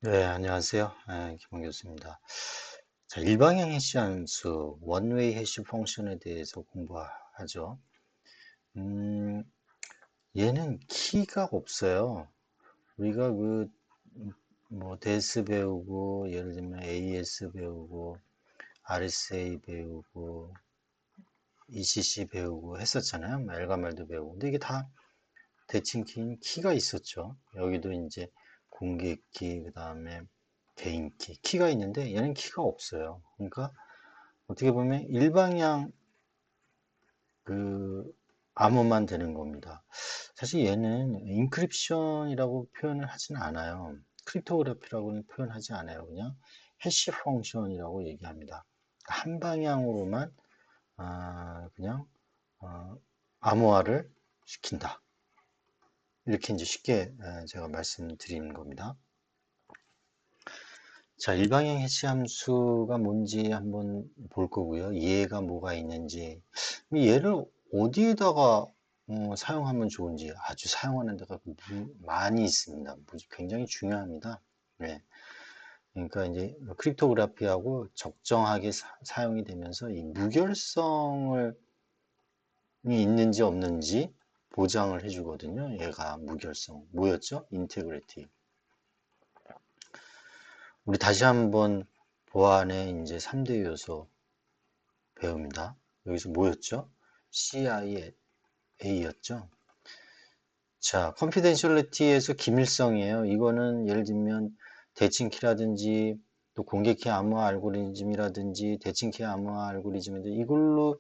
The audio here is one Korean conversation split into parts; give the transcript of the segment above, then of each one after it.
네, 안녕하세요. 김원 교수입니다. 자, 일방향 해시 함수, 원웨이 해시 펑션에 대해서 공부하죠. 음, 얘는 키가 없어요. 우리가 데스 배우고, 예를 들면 AS 배우고, RSA 배우고, ECC 배우고 했었잖아요. 엘가말도 배우고. 근데 이게 다 대칭 키인 키가 있었죠. 여기도 이제 공개키, 그 다음에 개인키, 키가 있는데 얘는 키가 없어요. 그러니까 어떻게 보면 일방향 그 암호만 되는 겁니다. 사실 얘는 인크립션이라고 표현을 하진 않아요. 크립토그래피라고는 표현하지 않아요. 그냥 해시 펑션이라고 얘기합니다. 한 방향으로만 그냥 어, 암호화를 시킨다. 이렇게 이제 쉽게 제가 말씀드리는 겁니다. 자, 일방향 해시 함수가 뭔지 한번 볼 거고요. 얘가 뭐가 있는지, 얘를 어디에다가 사용하면 좋은지 아주 사용하는 데가 많이 있습니다. 굉장히 중요합니다. 네. 그러니까 이제 크립토그래피하고 적정하게 사용이 되면서 이 무결성을 있는지 없는지 보장을 해주거든요. 얘가 무결성. 뭐였죠? 인테그리티. 우리 다시 한번 보안의 이제 3대 요소 배웁니다. 여기서 뭐였죠? CIA였죠. 자, 컨피덴셜리티에서 기밀성이에요. 이거는 예를 들면 대칭키라든지 또 공개키 암호화 알고리즘이라든지 대칭키 암호화 알고리즘인데 이걸로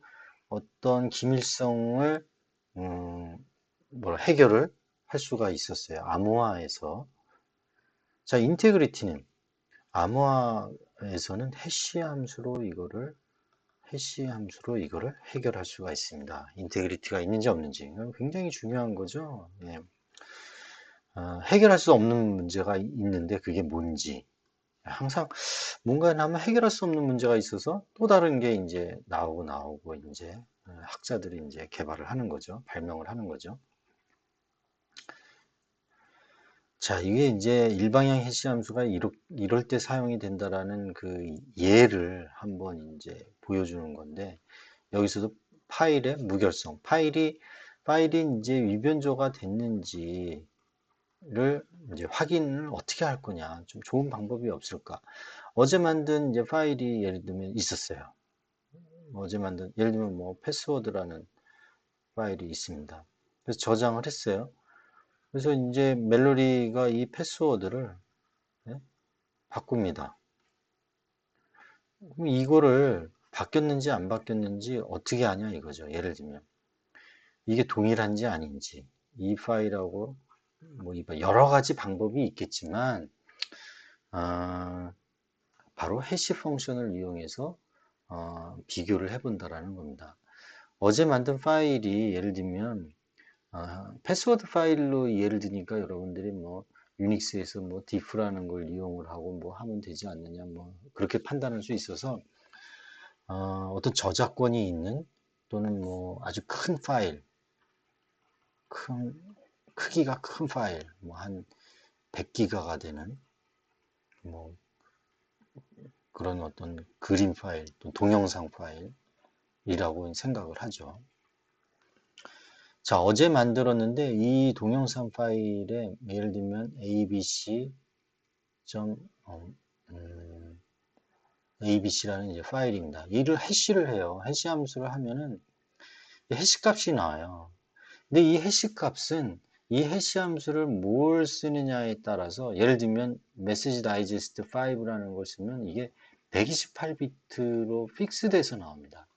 어떤 기밀성을 음, 해결을 할 수가 있었어요. 암호화에서. 자, 인테그리티는 암호화에서는 해시 함수로 이거를 해결할 수가 있습니다. 인테그리티가 있는지 없는지. 굉장히 중요한 거죠. 예. 해결할 수 없는 문제가 있는데 그게 뭔지. 항상 뭔가를 하면 해결할 수 없는 문제가 있어서 또 다른 게 이제 나오고 이제 학자들이 이제 개발을 하는 거죠. 발명을 하는 거죠. 자, 이게 이제 일방향 해시 함수가 이럴 때 사용이 된다라는 그 예를 한번 이제 보여주는 건데, 여기서도 파일의 무결성, 파일이 이제 위변조가 됐는지를 이제 확인을 어떻게 할 거냐, 좀 좋은 방법이 없을까? 어제 만든 이제 파일이 예를 들면 있었어요. 예를 들면 뭐 패스워드라는 파일이 있습니다. 그래서 저장을 했어요. 그래서 이제 멜로디가 이 패스워드를 예? 바꿉니다. 그럼 이거를 바뀌었는지 안 바뀌었는지 어떻게 하냐 이거죠. 예를 들면 이게 동일한지 아닌지 이 파일하고 여러 가지 방법이 있겠지만 아, 바로 해시 펑션을 이용해서 비교를 해본다라는 겁니다. 어제 만든 파일이 예를 들면 패스워드 파일로 예를 드니까 여러분들이 뭐 유닉스에서 뭐 diff라는 걸 이용을 하고 뭐 하면 되지 않느냐 뭐 그렇게 판단할 수 있어서 어떤 저작권이 있는 또는 뭐 아주 큰 파일, 큰 크기가 큰 파일, 뭐 한 100기가가 되는 뭐 그런 어떤 그림 파일, 또 동영상 파일이라고 생각을 하죠. 자, 어제 만들었는데 이 동영상 파일에 예를 들면 abc 점 abc라는 이제 파일입니다. 이를 해시를 해요. 해시 함수를 하면은 해시 값이 나와요. 근데 이 해시 함수를 뭘 쓰느냐에 따라서 예를 들면 메시지 다이제스트 5라는 걸 쓰면 이게 128비트로 픽스돼서 나옵니다.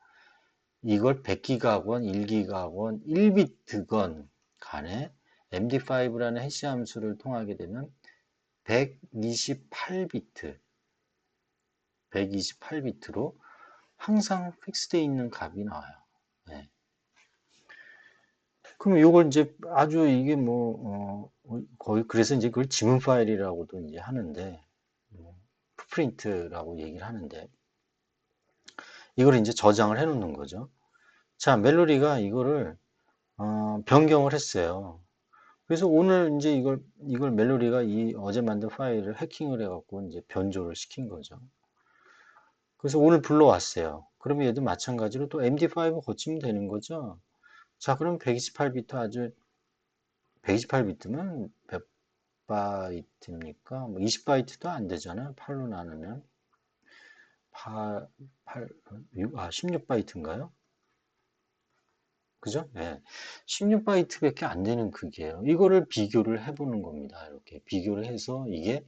이걸 100기가건 1기가건 1비트건 간에 MD5라는 해시 함수를 통하게 되면 128비트, 128비트로 항상 픽스되어 있는 값이 나와요. 네. 그럼 이걸 이제 아주 이게 거의 그래서 이제 그걸 지문 파일이라고도 이제 하는데 풋프린트라고 얘기를 하는데 이걸 이제 저장을 해 놓는 거죠. 자, 멜로디가 이거를 변경을 했어요. 그래서 오늘 이제 이걸 멜로디가 이 어제 만든 파일을 해킹을 해갖고 이제 변조를 시킨 거죠. 그래서 오늘 불러왔어요. 그러면 얘도 마찬가지로 또 MD5 고치면 되는 거죠. 자, 그럼 128비트 128비트면 몇 바이트입니까? 뭐 20바이트도 안 되잖아요. 8로 나누면 16바이트인가요? 그죠? 예. 16바이트밖에 안 되는 크기예요. 이거를 비교를 해보는 겁니다. 이렇게 비교를 해서 이게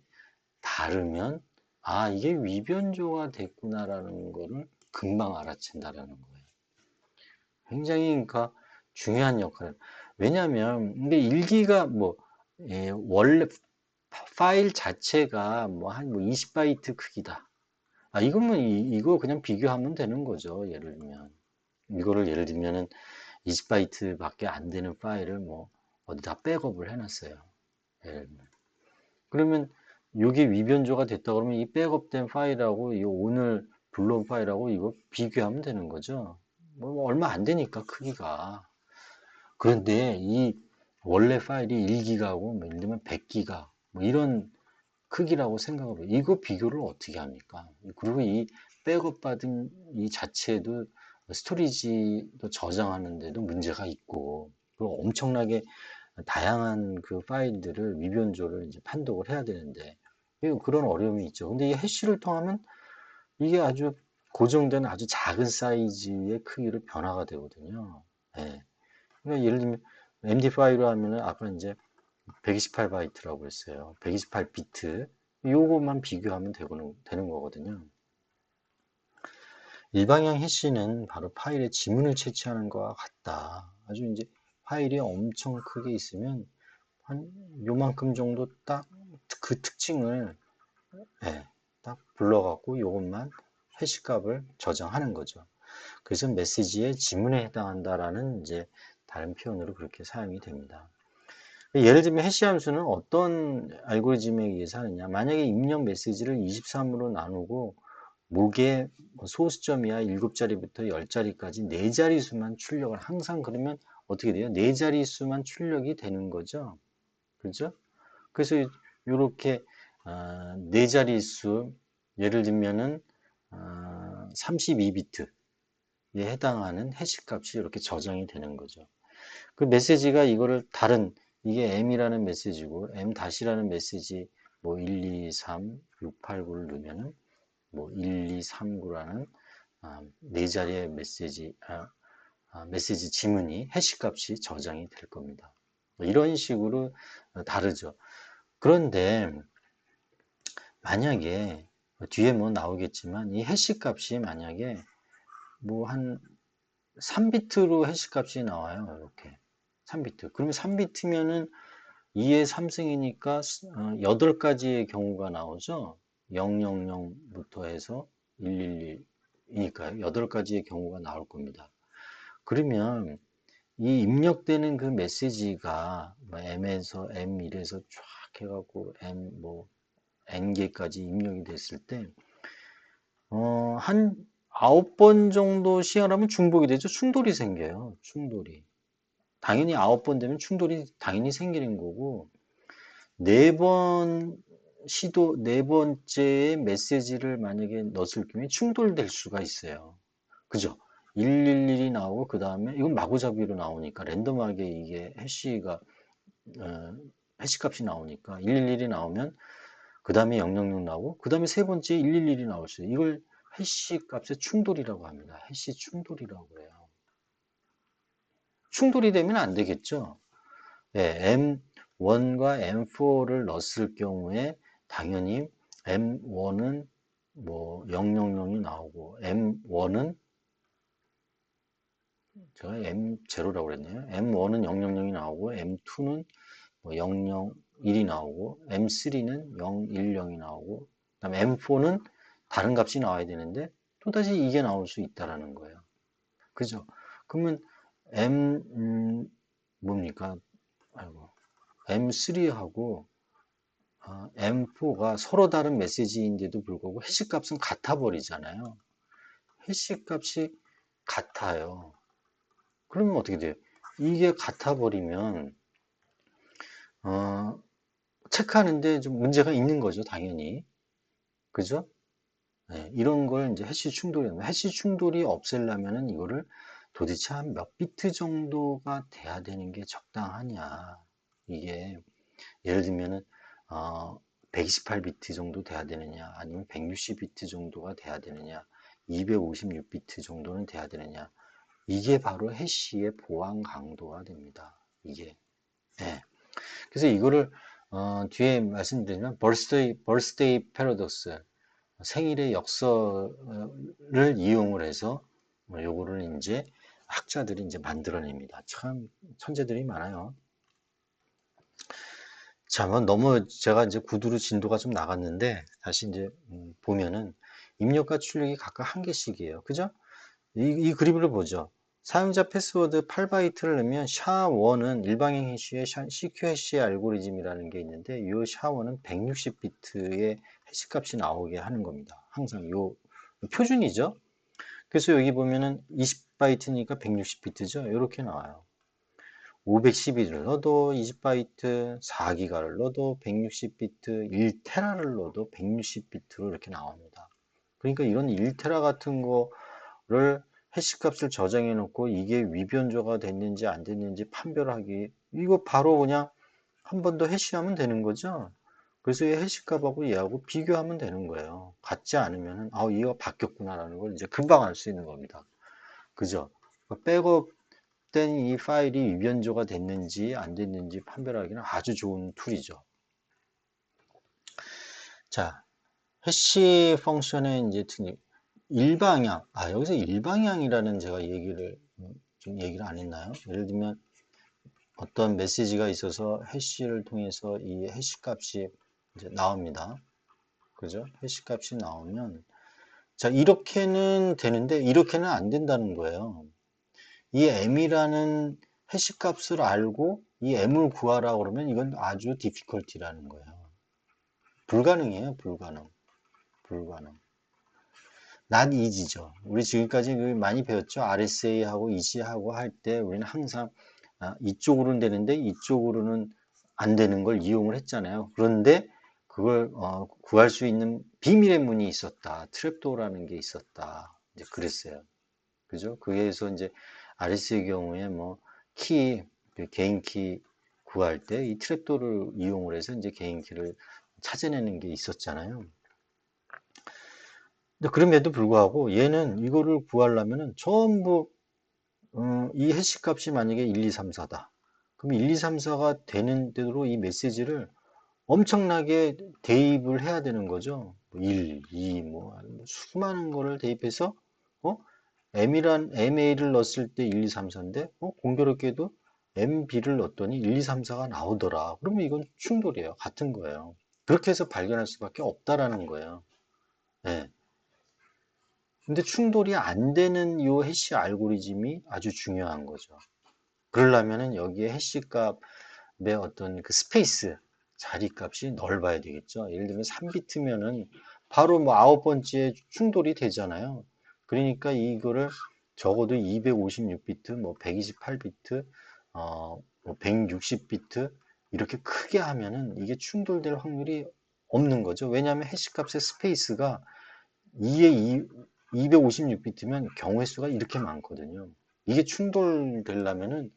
다르면 아, 이게 위변조가 됐구나라는 거를 금방 알아챈다라는 거예요. 굉장히 그러니까 중요한 역할. 왜냐하면 이게 일기가 뭐 원래 파일 자체가 뭐 한 뭐 20바이트 크기다. 아, 이거면 이거 그냥 비교하면 되는 거죠. 예를 들면 이거를 예를 들면은 20바이트밖에 안 되는 파일을 뭐 어디다 백업을 해놨어요. 예를 들면. 그러면 이게 위변조가 됐다 그러면 이 백업된 파일하고 이 오늘 불러온 파일하고 이거 비교하면 되는 거죠. 뭐 얼마 안 되니까 크기가. 그런데 이 원래 파일이 1기가고 뭐 예를 들면 100기가 뭐 이런 크기라고 생각해보요. 이거 비교를 어떻게 합니까? 그리고 이 백업 받은 이 자체도 스토리지도 저장하는데도 문제가 있고, 그리고 엄청나게 다양한 그 파일들을 위변조를 이제 판독을 해야 되는데, 그런 어려움이 있죠. 근데 이 해시를 통하면 이게 아주 고정된 아주 작은 사이즈의 크기로 변화가 되거든요. 예. 그러니까 예를 들면 MD5로 하면은 아까 이제 128바이트라고 했어요. 128비트. 요것만 비교하면 되는 거거든요. 일방향 해시는 바로 파일에 지문을 채취하는 것과 같다. 아주 이제 파일이 엄청 크게 있으면 한 요만큼 정도 딱 그 특징을 예, 딱 불러갖고 요것만 해시 값을 저장하는 거죠. 그래서 메시지의 지문에 해당한다라는 이제 다른 표현으로 그렇게 사용이 됩니다. 예를 들면 해시 함수는 어떤 알고리즘에 의해서 하느냐. 만약에 입력 메시지를 23으로 나누고 목의 소수점이야 7자리부터 10자리까지 4자리수만 출력을 항상 그러면 어떻게 돼요? 4자리수만 출력이 되는 거죠. 그죠? 그래서 이렇게 4자리수 예를 들면은 32비트에 해당하는 해시 값이 이렇게 저장이 되는 거죠. 그 메시지가 이거를 다른 이게 M이라는 메시지고 M-라는 메시지 뭐 1, 2, 3, 6, 8, 9를 넣으면은 뭐 1, 2, 3, 9라는 네 자리의 메시지 지문이 해시 값이 저장이 될 겁니다. 뭐 이런 식으로 다르죠. 그런데 만약에 뒤에 뭐 나오겠지만 이 해시 값이 만약에 뭐 한 3비트로 해시 값이 나와요. 이렇게 3비트. 그러면 3비트면은 2의 3승이니까 8가지의 경우가 나오죠. 000부터 해서 111이니까요. 8가지의 경우가 나올 겁니다. 그러면 이 입력되는 그 메시지가 뭐 M에서 M1에서 쫙 해갖고 M 뭐 N개까지 입력이 됐을 때, 한 9번 정도 시행하면 중복이 되죠. 충돌이 생겨요. 충돌이. 당연히 9번 되면 충돌이 당연히 생기는 거고, 4번 네 번째의 메시지를 만약에 넣었을 경우에 충돌될 수가 있어요. 그죠? 111이 나오고, 그 다음에, 이건 마구잡이로 나오니까, 랜덤하게 이게 어, 해시 값이 나오니까, 111이 나오면, 그 다음에 000 나오고, 그 다음에 세 번째 111이 나올 수 있어요. 이걸 해시 값의 충돌이라고 합니다. 해시 충돌이라고 해요. 충돌이 되면 안 되겠죠? 네, M1과 M4를 넣었을 경우에 당연히 M1은 뭐 000이 나오고 M1은 제가 M0라고 그랬네요. M1은 000이 나오고 M2는 뭐 001이 나오고 M3는 010이 나오고 그다음에 M4는 다른 값이 나와야 되는데 또다시 이게 나올 수 있다라는 거예요. 그죠? 그러면 M 뭡니까? 아이고. M3하고 M4가 서로 다른 메시지인데도 불구하고 해시값은 같아 버리잖아요. 해시값이 같아요. 그러면 어떻게 돼요? 이게 같아 버리면 어, 체크하는데 좀 문제가 있는 거죠, 당연히. 그죠? 네, 이런 걸 이제 해시 충돌이라고. 해시 충돌이 없애려면은 이거를 도대체 한 몇 비트 정도가 돼야 되는 게 적당하냐. 이게 예를 들면은 128비트 정도 돼야 되느냐, 아니면 160비트 정도가 돼야 되느냐, 256비트 정도는 돼야 되느냐. 이게 바로 해시의 보안 강도가 됩니다. 이게. 예. 그래서 이거를 뒤에 말씀드리면 벌스데이 패러독스, 생일의 역설을 이용을 해서 요거를 이제 학자들이 이제 만들어냅니다. 참 천재들이 많아요. 자, 뭐 너무 제가 이제 구두로 진도가 좀 나갔는데 다시 이제 보면은 입력과 출력이 각각 한 개씩이에요. 그죠? 이 그림을 보죠. 사용자 패스워드 8바이트를 넣으면 샤워는 일방향 해시의 CQ 해시 알고리즘이라는 게 있는데 이 샤워는 160비트의 해시 값이 나오게 하는 겁니다. 항상 요 표준이죠. 그래서 여기 보면은 20바이트니까 160비트죠. 이렇게 나와요. 512를 넣어도 20바이트, 4기가를 넣어도 160비트, 1테라를 넣어도 160비트로 이렇게 나옵니다. 그러니까 이런 1테라 같은 거를 해시값을 저장해 놓고 이게 위변조가 됐는지 안 됐는지 판별하기, 이거 바로 그냥 한 번 더 해시하면 되는 거죠. 그래서 이 해시값하고 얘하고 비교하면 되는 거예요. 같지 않으면 이거 바뀌었구나라는 걸 이제 금방 알 수 있는 겁니다. 그죠? 백업된 이 파일이 위변조가 됐는지 안 됐는지 판별하기는 아주 좋은 툴이죠. 자, 해시 펑션의 이제 일방향, 여기서 일방향이라는 제가 좀 얘기를 안 했나요? 예를 들면 어떤 메시지가 있어서 해시를 통해서 이 해시 값이 이제 나옵니다. 그죠? 해시 값이 나오면, 자, 이렇게는 되는데, 이렇게는 안 된다는 거예요. 이 m이라는 해시 값을 알고 이 m을 구하라 그러면 이건 아주 difficulty라는 거예요. 불가능해요, 불가능. 불가능. not easy죠. 우리 지금까지 많이 배웠죠. RSA하고 easy하고 할 때 우리는 항상 이쪽으로는 되는데 이쪽으로는 안 되는 걸 이용을 했잖아요. 그런데 그걸 구할 수 있는 비밀의 문이 있었다. 트랩도어라는 게 있었다. 이제 그랬어요. 그죠? 그래서 이제 RS의 경우에 뭐 그 개인 키 구할 때 이 트랩도어를 이용을 해서 이제 개인 키를 찾아내는 게 있었잖아요. 근데 그럼에도 불구하고 얘는 이거를 구하려면은 전부 이 해시 값이 만약에 1, 2, 3, 4다. 그럼 1, 2, 3, 4가 되는 대로 이 메시지를 엄청나게 대입을 해야 되는 거죠. 1, 2, 수많은 거를 대입해서 어? MA를 넣었을 때 1, 2, 3, 4인데 공교롭게도 MB를 넣었더니 1, 2, 3, 4가 나오더라. 그러면 이건 충돌이에요. 같은 거예요. 그렇게 해서 발견할 수밖에 없다라는 거예요. 네. 근데 충돌이 안 되는 이 해시 알고리즘이 아주 중요한 거죠. 그러려면은 여기에 해시 값의 어떤 그 스페이스, 자리 값이 넓어야 되겠죠. 예를 들면 3비트면은 바로 뭐 아홉 번째에 충돌이 되잖아요. 그러니까 이거를 적어도 256비트, 뭐 128비트, 뭐 160비트 이렇게 크게 하면은 이게 충돌될 확률이 없는 거죠. 왜냐하면 해시 값의 스페이스가 2에 256비트면 경우의 수가 이렇게 많거든요. 이게 충돌되려면은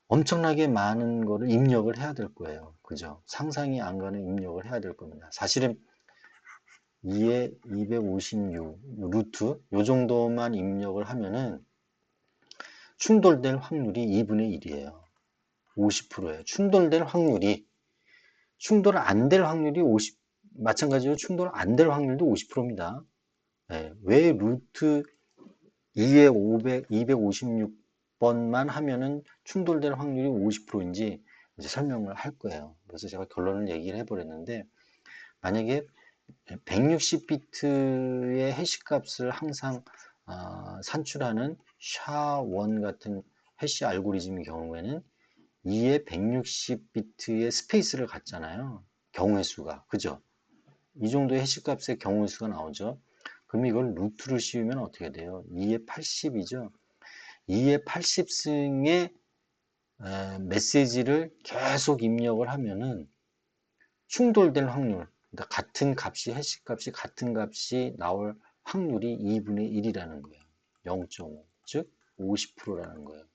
엄청나게 많은 거를 입력을 해야 될 거예요. 그죠? 상상이 안 가는 입력을 해야 될 겁니다. 사실은 2에 256 루트 요 정도만 입력을 하면은 충돌될 확률이 2분의 1이에요. 50%예요. 충돌될 확률이 충돌 안 될 확률이 50 마찬가지로 충돌 안 될 확률도 50%입니다. 네, 왜 루트 2에 256번만 하면은 충돌될 확률이 50%인지 이제 설명을 할 거예요. 그래서 제가 결론을 얘기를 해버렸는데, 만약에 160비트의 해시 값을 항상 산출하는 샤1 같은 해시 알고리즘의 경우에는 2에 160비트의 스페이스를 갖잖아요. 경우의 수가. 그죠? 이 정도의 해시 값의 경우의 수가 나오죠. 그럼 이걸 루트를 씌우면 어떻게 돼요? 2에 80이죠. 2의 80승의 메시지를 계속 입력을 하면은 충돌될 확률, 그러니까 같은 값이, 해시 값이 같은 값이 나올 확률이 2분의 1이라는 거예요. 0.5, 즉 50%라는 거예요.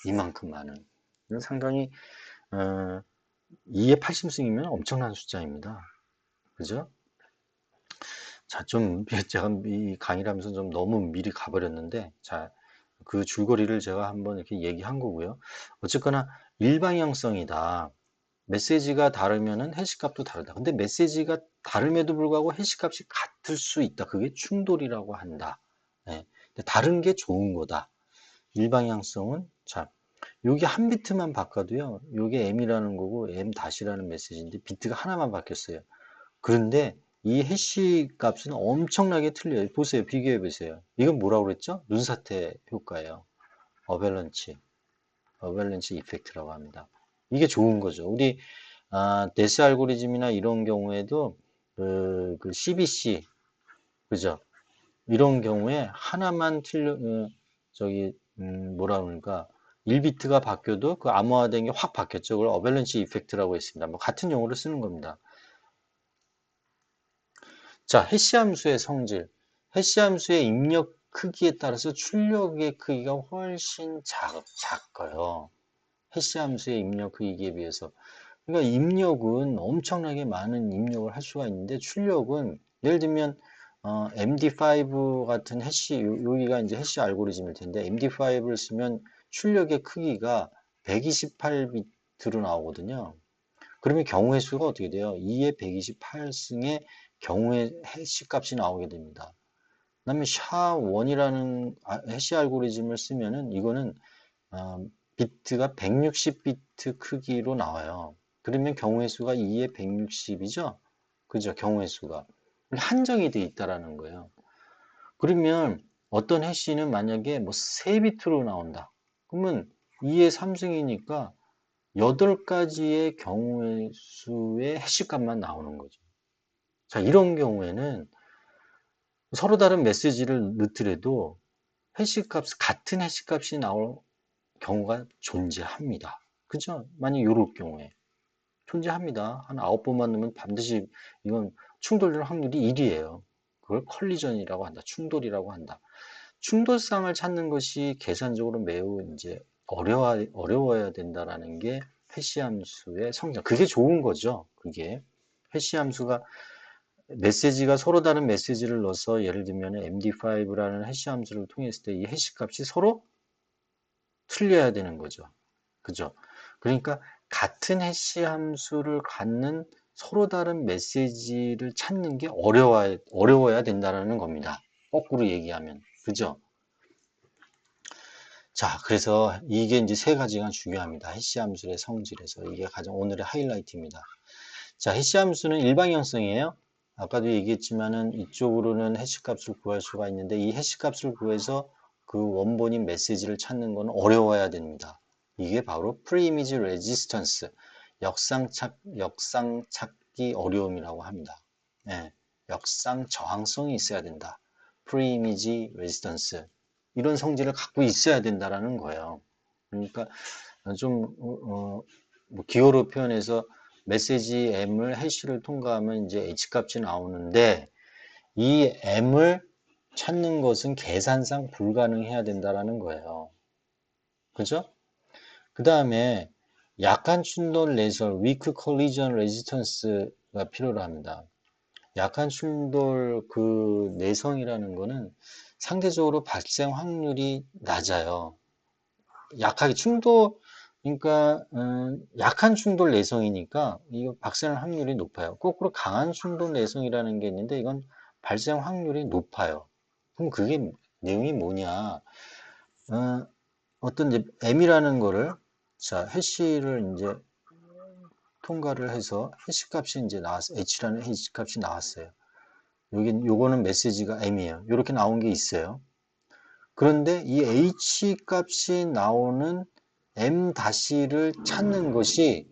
이만큼 많은. 이건 상당히 2의 80승이면 엄청난 숫자입니다. 그죠? 자, 좀 제가 이 강의를 하면서 좀 너무 미리 가버렸는데, 자, 그 줄거리를 제가 한번 이렇게 얘기한 거고요. 어쨌거나 일방향성이다. 메시지가 다르면은 해시값도 다르다. 근데 메시지가 다름에도 불구하고 해시값이 같을 수 있다. 그게 충돌이라고 한다. 네. 근데 다른 게 좋은 거다. 일방향성은 자, 여기 한 비트만 바꿔도요. 요게 M이라는 거고 M-이라는 메시지인데 비트가 하나만 바뀌었어요. 그런데 이 해시 값은 엄청나게 틀려요. 보세요. 비교해 보세요. 이건 뭐라고 그랬죠? 눈사태 효과예요. 어밸런치. 어밸런치 이펙트라고 합니다. 이게 좋은 거죠. 우리 데스 알고리즘이나 이런 경우에도 그 CBC 그죠? 이런 경우에 하나만 저기 뭐라 그러니까 1비트가 바뀌어도 그 암호화된 게 확 바뀌었죠. 그걸 어밸런치 이펙트라고 했습니다. 뭐 같은 용어를 쓰는 겁니다. 자, 해시 함수의 성질. 해시 함수의 입력 크기에 따라서 출력의 크기가 훨씬 작아요. 해시 함수의 입력 크기에 비해서. 그러니까 입력은 엄청나게 많은 입력을 할 수가 있는데 출력은 예를 들면 MD5 같은 해시 여기가 이제 해시 알고리즘일 텐데 MD5를 쓰면 출력의 크기가 128비트로 나오거든요. 그러면 경우의 수가 어떻게 돼요? 2의 128승의 경우의 해시 값이 나오게 됩니다. 그다음에 SHA-1이라는 해시 알고리즘을 쓰면은 이거는 어, 비트가 160비트 크기로 나와요. 그러면 경우의 수가 2의 160이죠? 그죠? 경우의 수가. 한정이 돼 있다라는 거예요. 그러면 어떤 해시는 만약에 뭐 3비트로 나온다. 그러면 2의 3승이니까 8가지의 경우의 수의 해시값만 나오는 거죠. 자, 이런 경우에는 서로 다른 메시지를 넣더라도 같은 해시값이 나올 경우가 존재합니다. 그죠? 만약 요럴 경우에 존재합니다. 한 9번만 넣으면 반드시 이건 충돌될 확률이 1이에요. 그걸 컬리전이라고 한다. 충돌이라고 한다. 충돌상을 찾는 것이 계산적으로 매우 이제 어려워야 된다라는 게 해시 함수의 성장. 그게 좋은 거죠. 그게 해시 함수가 메시지가 서로 다른 메시지를 넣어서 예를 들면 MD5라는 해시 함수를 통했을 때 이 해시 값이 서로 틀려야 되는 거죠. 그죠? 그러니까 같은 해시 함수를 갖는 서로 다른 메시지를 찾는 게 어려워야 된다는 겁니다. 거꾸로 얘기하면. 그죠? 자, 그래서 이게 이제 세 가지가 중요합니다. 해시 함수의 성질에서. 이게 가장 오늘의 하이라이트입니다. 자, 해시 함수는 일방향성이에요. 아까도 얘기했지만은 이쪽으로는 해시 값을 구할 수가 있는데 이 해시 값을 구해서 그 원본인 메시지를 찾는 건 어려워야 됩니다. 이게 바로 프리이미지 레지스턴스, 역상 찾기 어려움이라고 합니다. 예, 역상 저항성이 있어야 된다. 프리이미지 레지스턴스. 이런 성질을 갖고 있어야 된다라는 거예요. 그러니까 좀 뭐 기호로 표현해서 메시지 M을 해시를 통과하면 이제 H값이 나오는데 이 M을 찾는 것은 계산상 불가능해야 된다라는 거예요. 그죠? 그 다음에 약한 충돌 내설, weak collision resistance가 필요로 합니다. 약한 충돌 그 내성이라는 거는 상대적으로 발생 확률이 낮아요. 약하게 충돌, 그러니까 약한 충돌 내성이니까 이거 발생 확률이 높아요. 거꾸로 강한 충돌 내성이라는 게 있는데 이건 발생 확률이 높아요. 그럼 그게 내용이 뭐냐? 어떤 이제 M이라는 거를 자 해시를 이제 통과를 해서 해시 값이 이제 나왔어요. H라는 해시 값이 나왔어요. 요거는 메시지가 M이에요. 이렇게 나온 게 있어요. 그런데 이 H 값이 나오는 M-를 찾는 것이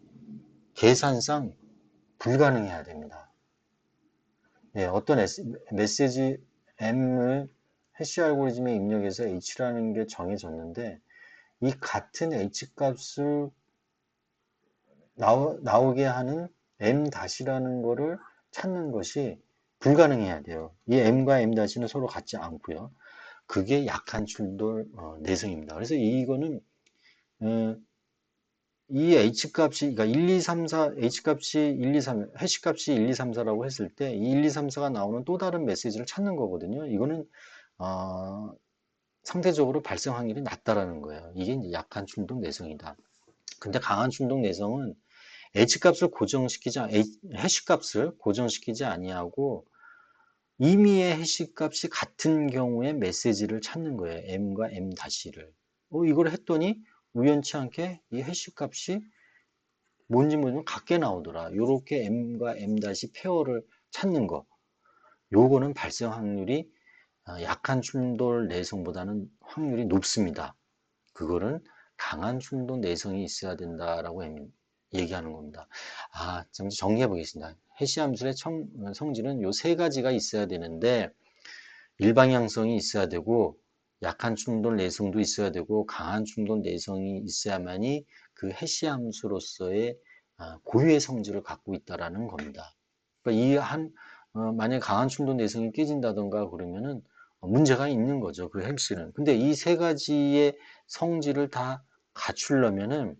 계산상 불가능해야 됩니다. 예, 어떤 메시지 M을 해시 알고리즘에 입력해서 H라는 게 정해졌는데 이 같은 H값을 나오게 하는 M-라는 거를 찾는 것이 불가능해야 돼요. 이 M과 M-는 서로 같지 않고요. 그게 약한 충돌 내성입니다. 그래서 이거는 어, 이 H값이 그러니까 1, 2, 3, 4 H값이 1, 2, 3 해시값이 1, 2, 3, 4라고 했을 때 이 1, 2, 3, 4가 나오는 또 다른 메시지를 찾는 거거든요. 이거는 어, 상대적으로 발생 확률이 낮다라는 거예요. 이게 이제 약한 충동 내성이다. 근데 강한 충동 내성은 H값을 고정시키지 해시값을 고정시키지 아니하고 임의의 해시값이 같은 경우에 메시지를 찾는 거예요. M과 M-를. 이걸 했더니 우연치 않게 이 해시값이 뭔지 모르면 같게 나오더라. 요렇게 M과 M- 페어를 찾는 거. 요거는 발생 확률이 약한 충돌 내성보다는 확률이 높습니다. 그거는 강한 충돌 내성이 있어야 된다라고 얘기하는 겁니다. 잠시 정리해 보겠습니다. 해시함수의 성질은 요 세 가지가 있어야 되는데 일방향성이 있어야 되고 약한 충돌 내성도 있어야 되고 강한 충돌 내성이 있어야만이 그 해시함수로서의 고유의 성질을 갖고 있다라는 겁니다. 그러니까 만약에 강한 충돌 내성이 깨진다던가 그러면은 문제가 있는 거죠. 그 핵실은. 근데 이 세 가지의 성질을 다 갖추려면은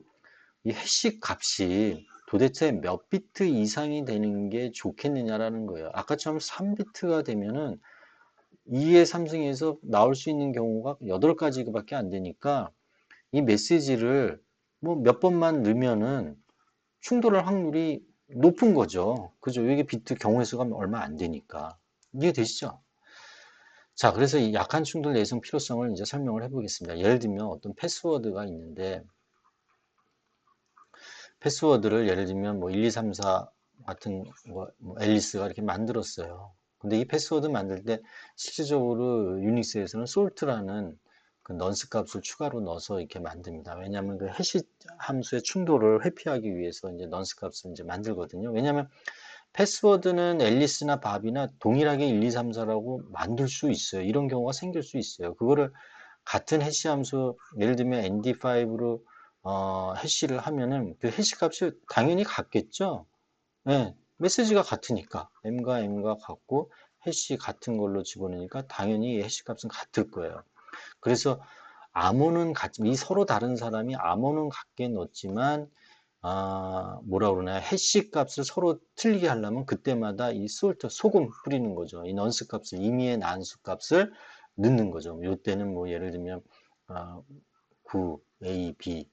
이 해시 값이 도대체 몇 비트 이상이 되는 게 좋겠느냐라는 거예요. 아까처럼 3비트가 되면은 2의 3승에서 나올 수 있는 경우가 8가지밖에 안 되니까 이 메시지를 뭐 몇 번만 넣으면은 충돌할 확률이 높은 거죠. 그죠? 이게 비트 경우의 수가 얼마 안 되니까. 이해되시죠? 자, 그래서 이 약한 충돌 내성 필요성을 이제 설명을 해보겠습니다. 예를 들면 어떤 패스워드가 있는데, 패스워드를 예를 들면 뭐 1, 2, 3, 4 같은 거, 뭐 앨리스가 이렇게 만들었어요. 근데 이 패스워드 만들 때 실질적으로 유닉스에서는 솔트라는 그 넌스 값을 추가로 넣어서 이렇게 만듭니다. 왜냐하면 그 해시 함수의 충돌을 회피하기 위해서 이제 넌스 값을 이제 만들거든요. 왜냐하면 패스워드는 앨리스나 밥이나 동일하게 1, 2, 3, 4라고 만들 수 있어요. 이런 경우가 생길 수 있어요. 그거를 같은 해시 함수, 예를 들면 ND5로 해시를 하면은 그 해시 값이 당연히 같겠죠. 네, 메시지가 같으니까 M과 M과 같고 해시 같은 걸로 집어넣으니까 당연히 해시 값은 같을 거예요. 그래서 이 서로 다른 사람이 암호는 같게 넣었지만 뭐라 그러나 해시 값을 서로 틀리게 하려면 그때마다 이 솔트 소금 뿌리는 거죠. 이 넌스 값을 임의의 난수 값을 넣는 거죠. 이때는 뭐 예를 들면 9 A, B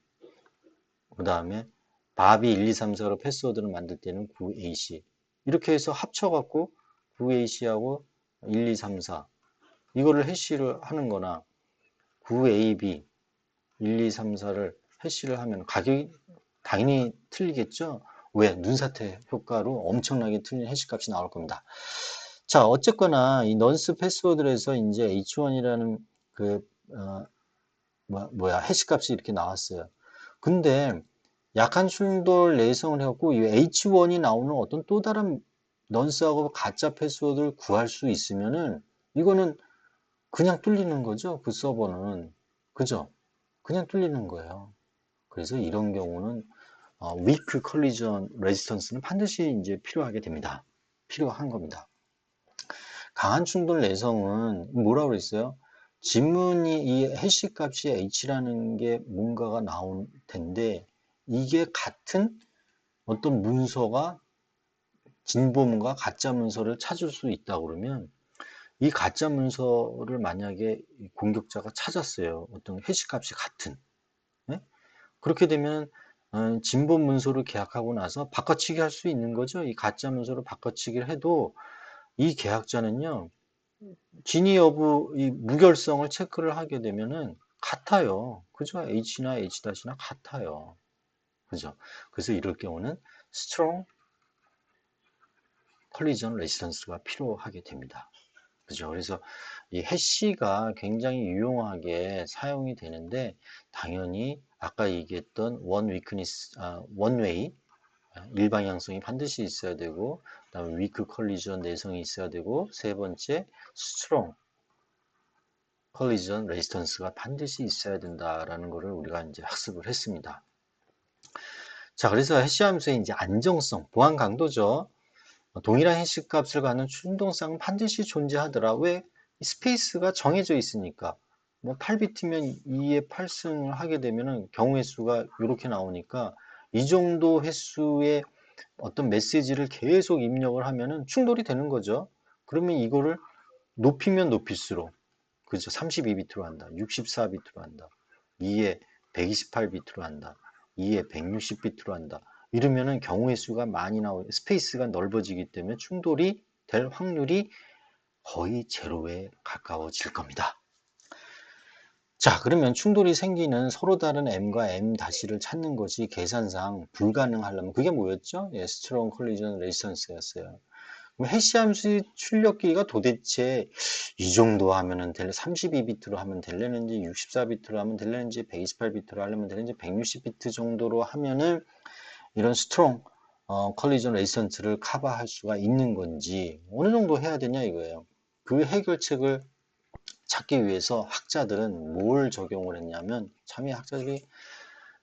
그 다음에 밥이 1, 2, 3, 4로 패스워드를 만들 때는 9AC 이렇게 해서 합쳐갖고 9AC하고 1, 2, 3, 4 이거를 해시를 하는 거나 9AB 1, 2, 3, 4를 해시를 하면 가격이 당연히 틀리겠죠. 왜? 눈사태 효과로 엄청나게 틀린 해시 값이 나올 겁니다. 자, 어쨌거나 이 넌스 패스워드에서 이제 H1이라는 그 해시 값이 이렇게 나왔어요. 근데 약한 충돌 내성을 해갖고 이 H1이 나오는 어떤 또 다른 넌스하고 가짜 패스워드를 구할 수 있으면은 이거는 그냥 뚫리는 거죠. 그 서버는. 그죠? 그냥 뚫리는 거예요. 그래서 이런 경우는 weak collision resistance는 반드시 이제 필요하게 됩니다. 필요한 겁니다. 강한 충돌 내성은 뭐라고 그랬어요? 지문이 이 해시 값이 h라는 게 뭔가가 나올 텐데 이게 같은 어떤 문서가 진보문과 가짜 문서를 찾을 수 있다 그러면 이 가짜 문서를 만약에 공격자가 찾았어요. 어떤 해시 값이 같은. 네? 그렇게 되면 진보 문서를 계약하고 나서 바꿔치기 할 수 있는 거죠. 이 가짜 문서를 바꿔치기를 해도 이 계약자는요. 진위 여부, 이 무결성을 체크를 하게 되면은 같아요. 그죠? H나 H-나 같아요. 그죠? 그래서 이럴 경우는 strong collision resistance가 필요하게 됩니다. 그죠? 그래서 이 해시가 굉장히 유용하게 사용이 되는데 당연히 아까 얘기했던 원웨이 일방향성이 반드시 있어야 되고 그다음에 위크 컬리전 내성이 있어야 되고 세 번째 스트롱 컬리전 레지스턴스가 반드시 있어야 된다라는 것을 우리가 이제 학습을 했습니다. 자, 그래서 해시 함수의 이제 안정성, 보안 강도죠. 동일한 해시 값을 갖는 충동성은 반드시 존재하더라. 왜? 스페이스가 정해져 있으니까. 뭐 8비트면 2의 8승을 하게 되면은 경우 횟수가 이렇게 나오니까 이 정도 횟수의 어떤 메시지를 계속 입력을 하면은 충돌이 되는 거죠. 그러면 이거를 높이면 높일수록, 그죠? 32비트로 한다. 64비트로 한다. 2에 128비트로 한다. 2에 160비트로 한다. 이러면은 경우의 수가 많이 나오고 스페이스가 넓어지기 때문에 충돌이 될 확률이 거의 제로에 가까워질 겁니다. 자, 그러면 충돌이 생기는 서로 다른 m과 m-를 찾는 것이 계산상 불가능하려면 그게 뭐였죠? 예, Strong Collision Resistance였어요. 그럼 해시 함수의 출력기가 도대체 이 정도 하면은 32비트로 하면 될려는지 64비트로 하면 될려는지 128비트로 하려면 될려는지 160비트 정도로 하면은 이런 스트롱 컬리전 레지스턴트를 커버할 수가 있는 건지 어느 정도 해야 되냐 이거예요. 그 해결책을 찾기 위해서 학자들은 뭘 적용을 했냐면 참 이 학자들이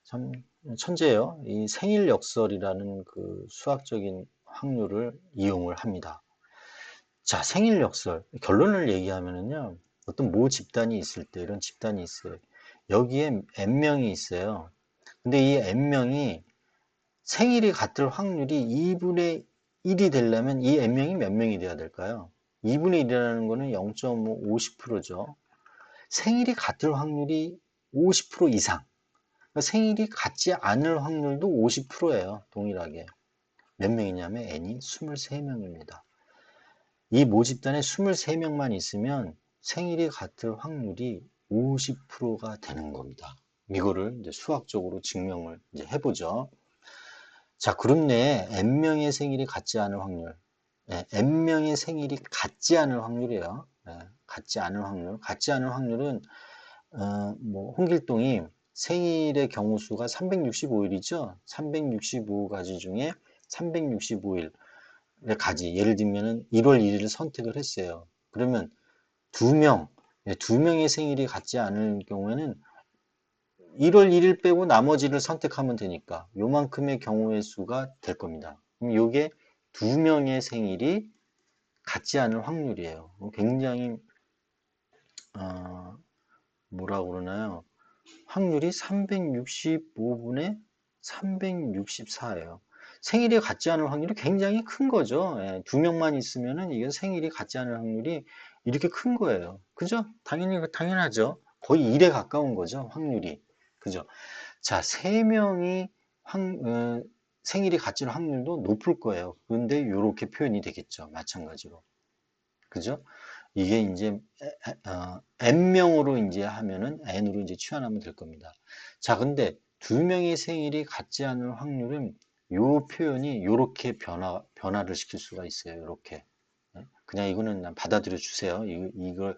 참 천재예요. 이 생일 역설이라는 그 수학적인 확률을 이용을 합니다. 자, 생일 역설. 결론을 얘기하면은요, 어떤 모 집단이 있을 때, 이런 집단이 있어요. 여기에 n명이 있어요. 근데 이 n명이 생일이 같을 확률이 2분의 1이 되려면 이 n명이 몇 명이 돼야 될까요? 2분의 1이라는 거는 0.5, 50%죠. 생일이 같을 확률이 50% 이상. 그러니까 생일이 같지 않을 확률도 50%예요. 동일하게. 몇 명이냐면 n이 23명입니다. 이 모집단에 23명만 있으면 생일이 같을 확률이 50%가 되는 겁니다. 이거를 이제 수학적으로 증명을 이제 해보죠. 자, 그룹 내에 n명의 생일이 같지 않을 확률. 네, n명의 생일이 같지 않을 확률이에요. 네, 같지 않을 확률. 같지 않을 확률은 뭐 홍길동이 생일의 경우 수가 365일이죠. 365가지 중에 365일 가지. 예를 들면은 1월 1일을 선택을 했어요. 그러면 두 명, 두 명의 생일이 같지 않을 경우에는 1월 1일 빼고 나머지를 선택하면 되니까 요만큼의 경우의 수가 될 겁니다. 그럼 요게 두 명의 생일이 같지 않을 확률이에요. 굉장히 뭐라 그러나요? 확률이 365분의 364예요. 생일이 같지 않을 확률이 굉장히 큰 거죠. 예, 두 명만 있으면은 이게 생일이 같지 않을 확률이 이렇게 큰 거예요. 그죠? 당연하죠. 거의 1에 가까운 거죠. 확률이. 그죠? 자, 세 명이 생일이 같이 할 확률도 높을 거예요. 그런데 이렇게 표현이 되겠죠. 마찬가지로. 그죠? 이게 이제 n명으로 이제 하면은 n으로 이제 치환하면 될 겁니다. 자, 근데 두 명의 생일이 같지 않을 확률은 요 표현이 요렇게 변화를 시킬 수가 있어요. 요렇게. 그냥 이거는 받아들여 주세요. 이걸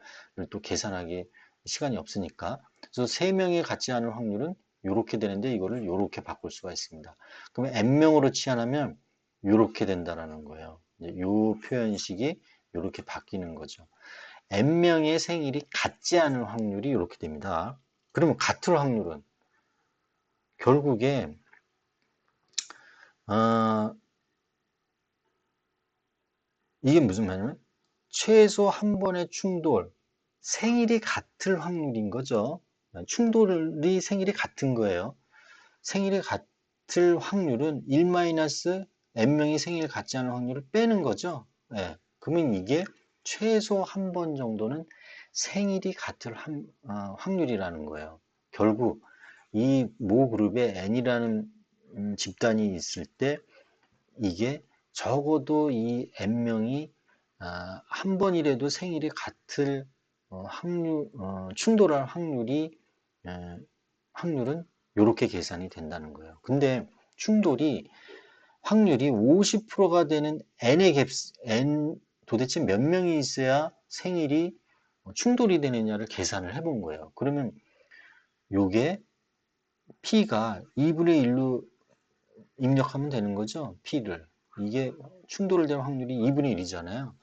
또 계산하기 시간이 없으니까. 그래서 세 명이 같지 않을 확률은 요렇게 되는데 이거를 요렇게 바꿀 수가 있습니다. 그러면 n명으로 치환하면 요렇게 된다라는 거예요. 요 표현식이 요렇게 바뀌는 거죠. n명의 생일이 같지 않을 확률이 이렇게 됩니다. 그러면 같을 확률은 결국에 어, 이게 무슨 말이냐면 최소 한 번의 충돌, 생일이 같을 확률인 거죠. 충돌이 생일이 같은 거예요. 생일이 같을 확률은 1-n명이 생일 같지 않은 확률을 빼는 거죠. 예, 그러면 이게 최소 한 번 정도는 생일이 같을 확률이라는 거예요. 결국 이 모 그룹에 n이라는 집단이 있을 때 이게 적어도 이 n명이 한 번이라도 생일이 같을 충돌할 확률은 이렇게 계산이 된다는 거예요. 근데 충돌이 확률이 50%가 되는 n의 n 도대체 몇 명이 있어야 생일이 충돌이 되느냐를 계산을 해본 거예요. 그러면 요게 p가 2분의 1로 입력하면 되는 거죠. p를. 이게 충돌될 확률이 2분의 1이잖아요.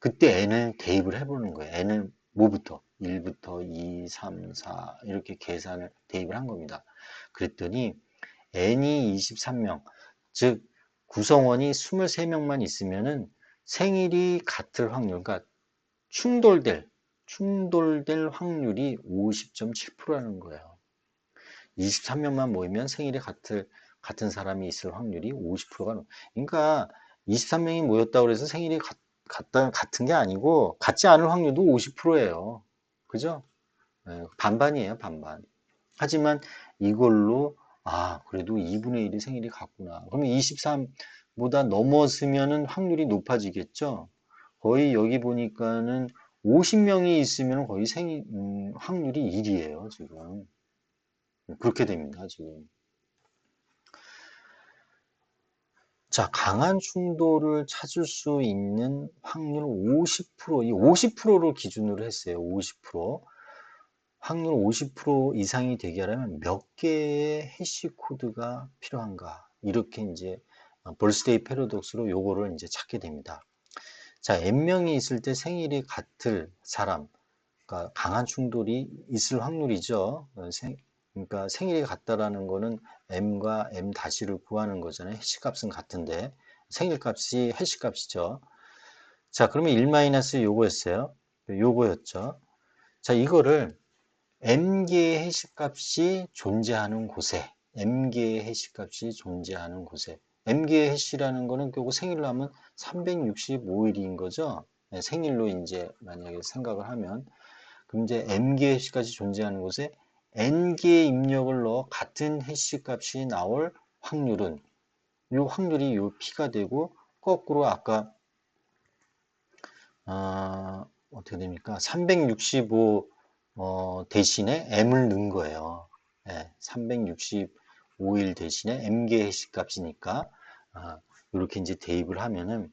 그때 n을 대입을 해보는 거예요. n을 뭐부터? 1부터 2, 3, 4 이렇게 계산을 대입을 한 겁니다. 그랬더니 n이 23명, 즉 구성원이 23명만 있으면은 생일이 같을 확률, 그러니까 충돌될 확률이 50.7%라는 거예요. 23명만 모이면 생일이 같은 사람이 있을 확률이 50%가, 그러니까 23명이 모였다고 해서 생일이 같은 게 아니고, 같지 않을 확률도 50%예요. 그죠? 예, 반반이에요, 반반. 하지만 이걸로, 아, 그래도 2분의 1이 생일이 같구나. 그러면 23보다 넘었으면은 확률이 높아지겠죠? 거의 여기 보니까는 50명이 있으면 거의 확률이 1이에요, 지금. 그렇게 됩니다, 지금. 자, 강한 충돌을 찾을 수 있는 확률 50%, 이 50%를 기준으로 했어요. 50%. 확률 50% 이상이 되게 하려면 몇 개의 해시 코드가 필요한가? 이렇게 이제 벌스데이 패러독스로 요거를 이제 찾게 됩니다. 자, n명이 있을 때 생일이 같을 사람, 그러니까 강한 충돌이 있을 확률이죠. 그러니까 생일이 같다라는 거는 m과 m 다시를 구하는 거잖아요. 해시값은 같은데 생일값이 해시값이죠. 자, 그러면 1 요거였어요. 요거였죠. 자, 이거를 m개의 해시값이 존재하는 곳에 m개의 해시값이 존재하는 곳에 m개의 해시라는 거는 결국 생일로 하면 365일인 거죠. 네, 생일로 이제 만약에 생각을 하면 그럼 이제 m개의 해시값이 존재하는 곳에 n개의 입력을 넣어 같은 해시값이 나올 확률은 이 확률이 요 p가 되고 거꾸로 아까 어떻게 됩니까? 365 대신에 m을 넣은 거예요. 네, 365일 대신에 m개 해시 값이니까 이렇게 이제 대입을 하면은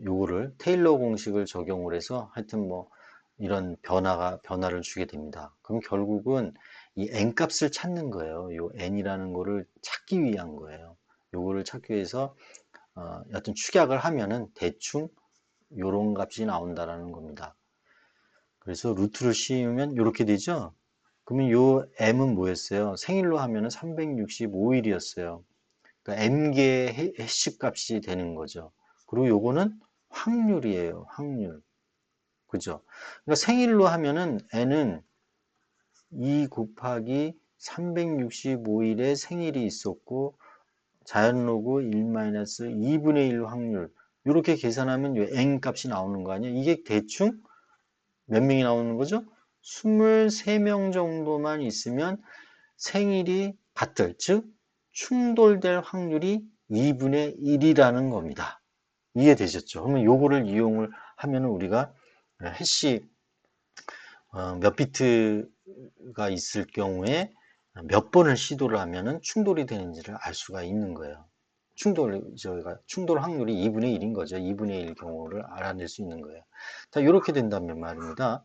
요거를 테일러 공식을 적용을 해서 하여튼 뭐 이런 변화를 주게 됩니다. 그럼 결국은 이 n 값을 찾는 거예요. 요 n이라는 거를 찾기 위한 거예요. 요거를 찾기 위해서 여튼 축약을 하면은 대충 요런 값이 나온다라는 겁니다. 그래서 루트를 씌우면 이렇게 되죠. 그러면 요 m은 뭐였어요? 생일로 하면은 365일이었어요. 그러니까 m개의 해시 값이 되는 거죠. 그리고 요거는 확률이에요. 확률. 그죠? 그러니까 생일로 하면은 n은 2 곱하기 365일에 생일이 있었고 자연로그 1-2분의 1 확률 이렇게 계산하면 요 n 값이 나오는 거 아니에요? 이게 대충 몇 명이 나오는 거죠? 23명 정도만 있으면 생일이 같을, 즉 충돌될 확률이 2분의 1이라는 겁니다. 이해되셨죠? 그러면 요거를 이용을 하면 우리가 해시 몇 비트가 있을 경우에 몇 번을 시도를 하면 충돌이 되는지를 알 수가 있는 거예요. 충돌 확률이 2분의 1인 거죠. 2분의 1 경우를 알아낼 수 있는 거예요. 자, 이렇게 된다면 말입니다.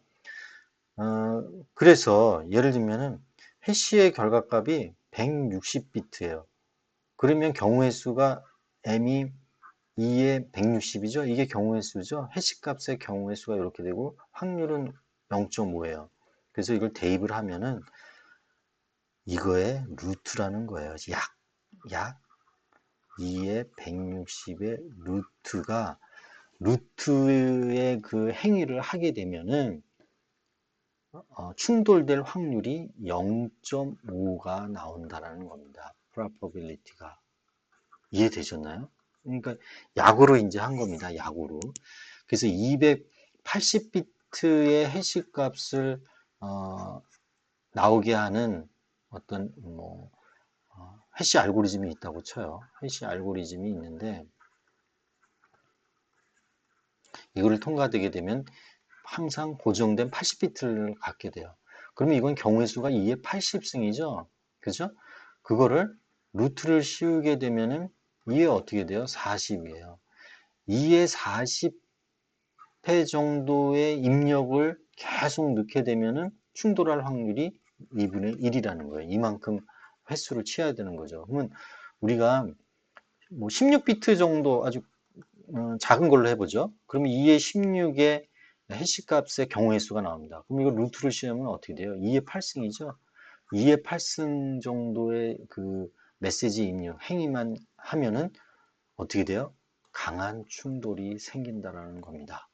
그래서 예를 들면은 해시의 결과값이 160비트예요. 그러면 경우의 수가 m이 2에 160이죠. 이게 경우의 수죠. 해시 값의 경우의 수가 이렇게 되고 확률은 0.5예요. 그래서 이걸 대입을 하면은 이거의 루트라는 거예요. 약 2에 160의 루트의 그 행위를 하게 되면은 충돌될 확률이 0.5가 나온다라는 겁니다. probability가. 이해되셨나요? 그러니까 약으로 이제 한 겁니다. 약으로. 그래서 280비트의 해시 값을 나오게 하는 어떤 뭐 해시 알고리즘이 있다고 쳐요. 해시 알고리즘이 있는데 이거를 통과되게 되면 항상 고정된 80비트를 갖게 돼요. 그러면 이건 경우의 수가 2의 80승이죠. 그죠? 그거를 루트를 씌우게 되면은 2에 어떻게 돼요? 40이에요. 2의 40회 정도의 입력을 계속 넣게 되면은 충돌할 확률이 2분의 1이라는 거예요. 이만큼 횟수를 취해야 되는 거죠. 그러면 우리가 뭐 16비트 정도 아주 작은 걸로 해보죠. 그러면 2의 16에 해시값의 경우의 수가 나옵니다. 그럼 이거 루트를 씌우면 어떻게 돼요? 2의 8승이죠. 2의 8승 정도의 그 메시지 입력 행위만 하면은 어떻게 돼요? 강한 충돌이 생긴다라는 겁니다.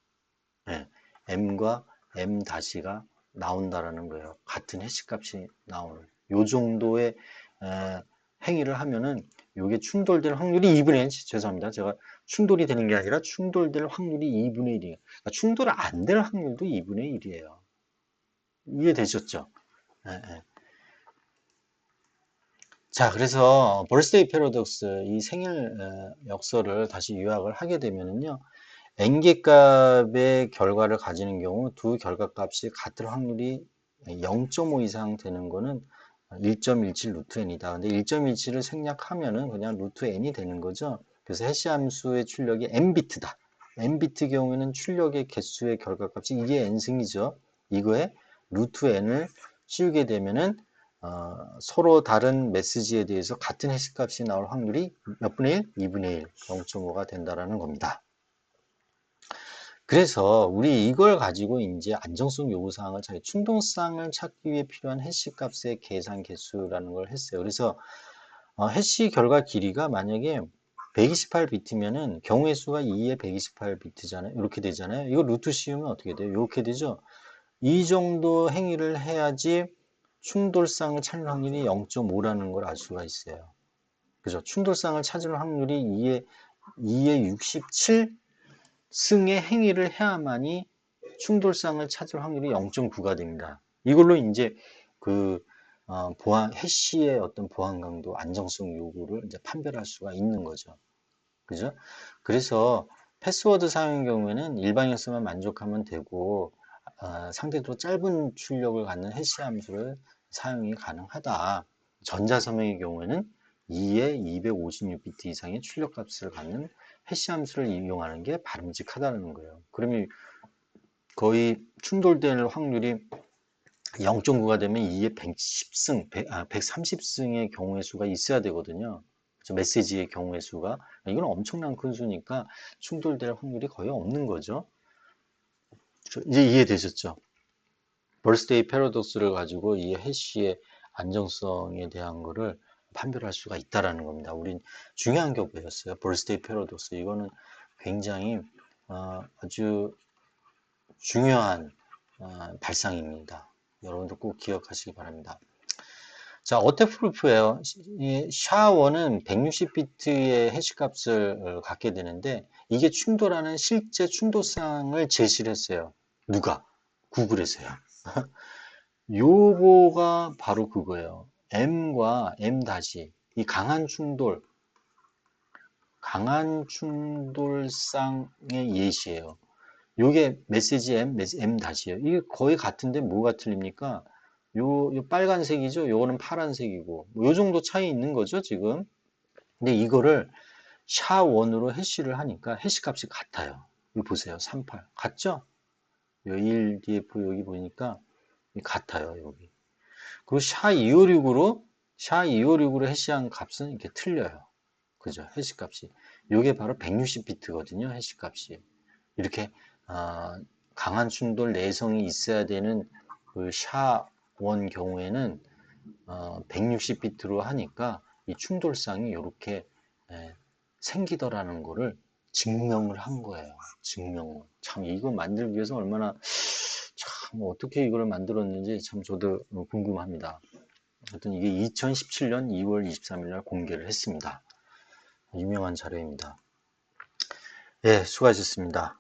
네, m과 m-가 나온다라는 거예요. 같은 해시값이 나오는 요 정도의 행위를 하면은 요게 충돌될 확률이 2분의 1, 죄송합니다. 제가 충돌이 되는 게 아니라 충돌될 확률이 2분의 1이에요. 그러니까 충돌 안 될 확률도 2분의 1이에요. 이해되셨죠? 예, 예. 자, 그래서 벌스데이 패러독스 이 생일 역설을 다시 요약을 하게 되면은요. n개 값의 결과를 가지는 경우 두 결과값이 같을 확률이 0.5 이상 되는 거는 1.17 루트 n이다. 근데 1.17을 생략하면은 그냥 루트 n이 되는 거죠. 그래서 해시 함수의 출력이 n비트다. n비트 경우에는 출력의 개수의 결과값이 이게 n승이죠. 이거에 루트 n을 씌우게 되면은 서로 다른 메시지에 대해서 같은 해시값이 나올 확률이 몇 분의 1? 2분의 1, 0.5가 된다라는 겁니다. 그래서 우리 이걸 가지고 이제 안정성 요구사항을 찾기, 충동성을 찾기 위해 필요한 해시 값의 계산 개수라는 걸 했어요. 그래서 해시 결과 길이가 만약에 128비트면은 경우의 수가 2의 128비트잖아요. 이렇게 되잖아요. 이거 루트 씌우면 어떻게 돼요? 이렇게 되죠. 이 정도 행위를 해야지 충돌상을 찾는 확률이 0.5라는 걸 알 수가 있어요. 그죠? 충돌상을 찾을 확률이 2의 67 승의 행위를 해야만이 충돌상을 찾을 확률이 0.9가 됩니다. 이걸로 이제 그 보안 해시의 어떤 보안 강도, 안정성 요구를 이제 판별할 수가 있는 거죠. 그죠? 그래서 패스워드 사용의 경우에는 일반 역수만 만족하면 되고 상대적으로 짧은 출력을 갖는 해시 함수를 사용이 가능하다. 전자서명의 경우에는 2에 256비트 이상의 출력 값을 갖는 해시 함수를 이용하는 게 바람직하다는 거예요. 그러면 거의 충돌될 확률이 0.9가 되면 2에 110승, 130승의 경우의 수가 있어야 되거든요. 메시지의 경우의 수가. 이건 엄청난 큰 수니까 충돌될 확률이 거의 없는 거죠. 이제 이해되셨죠? 벌스데이 패러독스를 가지고 이 해시의 안정성에 대한 거를 판별할 수가 있다라는 겁니다. 우린 중요한 게 뭐였어요? 벌스데이 패러독스. 이거는 굉장히 아주 중요한 발상입니다. 여러분들 꼭 기억하시기 바랍니다. 자, 어택 프루프예요. 이 샤워는 160비트의 해시값을 갖게 되는데 이게 충돌하는 실제 충돌상을 제시를 했어요. 누가? 구글에서요. 요거가 바로 그거예요. M과 M 다시 이 강한 충돌상의 예시예요. 요게 메시지 M 다시예요. 이게 거의 같은데 뭐가 틀립니까? 요 빨간색이죠. 요거는 파란색이고 요 정도 차이 있는 거죠, 지금. 근데 이거를 샤1으로 해시를 하니까 해시 값이 같아요. 이거 보세요. 38. 같죠? 요 1DF 여기 보니까 같아요, 여기. 그리고 샤256으로 해시한 값은 이렇게 틀려요. 그죠? 해시 값이. 요게 바로 160비트거든요, 해시 값이. 이렇게 강한 충돌 내성이 있어야 되는 그 샤1 경우에는 160비트로 하니까 이 충돌상이 이렇게 생기더라는 거를 증명을 한 거예요. 증명을. 참 이거 만들기 위해서 얼마나 참 어떻게 이걸 만들었는지 참 저도 궁금합니다. 하여튼 이게 2017년 2월 23일 날 공개를 했습니다. 유명한 자료입니다. 예, 수고하셨습니다.